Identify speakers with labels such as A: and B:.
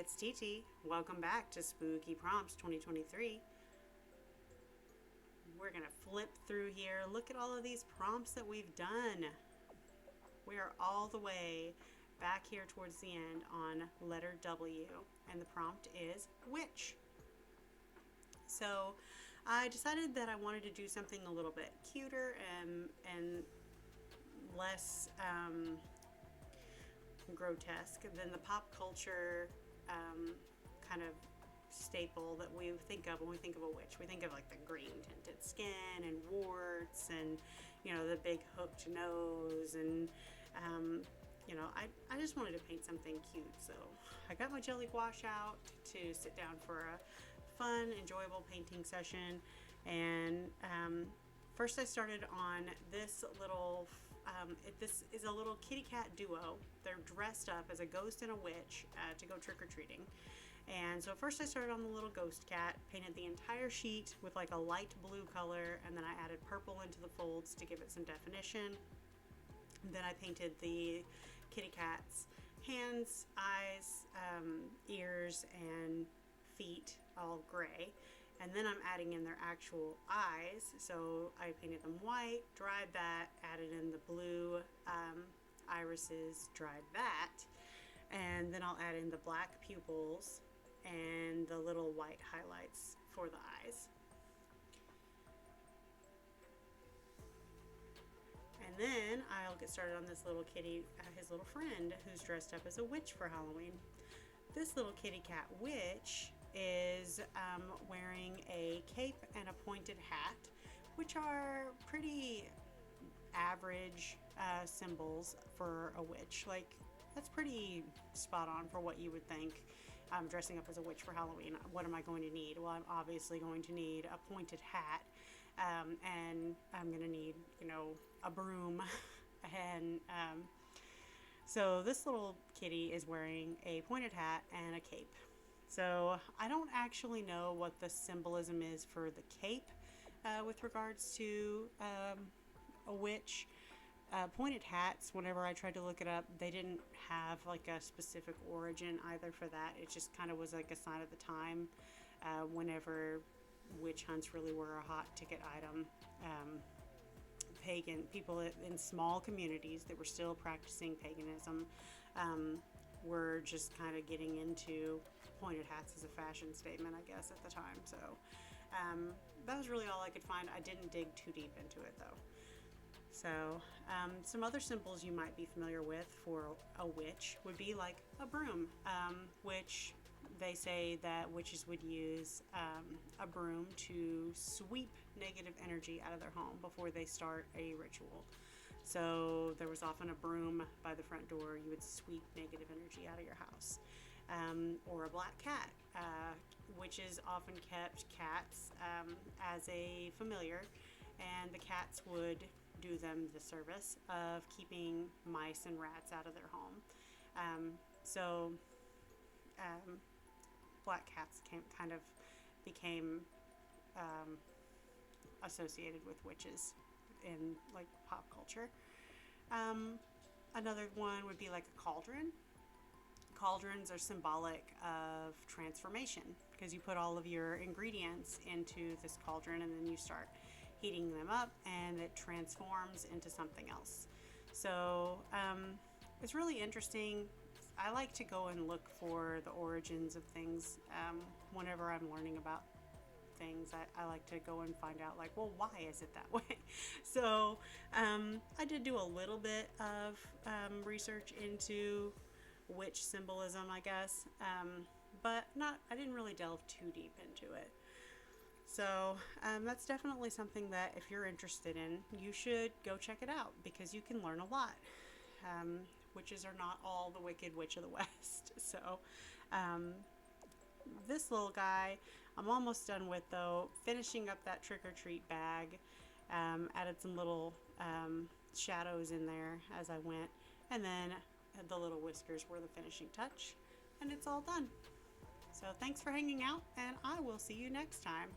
A: it's TT. Welcome back to Spooky Prompts 2023. We're going to flip through here. Look at all of these prompts that we've done. We are all the way back here towards the end on letter W, and the prompt is witch. So I decided that I wanted to do something a little bit cuter and less grotesque than the pop culture kind of staple that we think of when we think of a witch. We think of like the green tinted skin and warts and, you know, the big hooked nose and, I just wanted to paint something cute. So I got my jelly gouache out to sit down for a fun, enjoyable painting session. And first I started on this little this is a little kitty cat duo. They're dressed up as a ghost and a witch to go trick-or-treating. And so first I started on the little ghost cat, painted the entire sheet with like a light blue color, and then I added purple into the folds to give it some definition. And then I painted the kitty cat's hands, eyes, ears, and feet all gray. And then I'm adding in their actual eyes. So I painted them white, dried that, added in the blue irises, dried that. And then I'll add in the black pupils and the little white highlights for the eyes. And then I'll get started on this little kitty, his little friend, who's dressed up as a witch for Halloween. This little kitty cat witch is wearing a cape and a pointed hat, which are pretty average symbols for a witch. Like, that's pretty spot on for what you would think. I'm dressing up as a witch for Halloween. What am I going to need? Well, I'm obviously going to need a pointed hat, and I'm going to need, a broom. And so this little kitty is wearing a pointed hat and a cape. So I don't actually know what the symbolism is for the cape with regards to a witch. Pointed hats, whenever I tried to look it up, they didn't have like a specific origin either for that. It just kind of was like a sign of the time whenever witch hunts really were a hot ticket item. Pagan people in small communities that were still practicing paganism were just kind of getting into pointed hats as a fashion statement, I guess, at the time. So that was really all I could find. I didn't dig too deep into it though. So some other symbols you might be familiar with for a witch would be like a broom, which they say that witches would use a broom to sweep negative energy out of their home before they start a ritual. So there was often a broom by the front door. You would sweep negative energy out of your house. Or a black cat. Witches often kept cats as a familiar, and the cats would do them the service of keeping mice and rats out of their home. So black cats kind of became associated with witches in like pop culture. Another one would be like a cauldron. Cauldrons are symbolic of transformation because you put all of your ingredients into this cauldron and then you start heating them up and it transforms into something else. So it's really interesting. I like to go and look for the origins of things whenever I'm learning about things. I like to go and find out, like, well, why is it that way? So I did do a little bit of research into witch symbolism, I guess, but I didn't really delve too deep into it. So that's definitely something that if you're interested in, you should go check it out because you can learn a lot. Witches are not all the wicked witch of the West. So this little guy I'm almost done with though, finishing up that trick-or-treat bag. Added some little shadows in there as I went, and then the little whiskers were the finishing touch, and it's all done. So thanks for hanging out, and I will see you next time.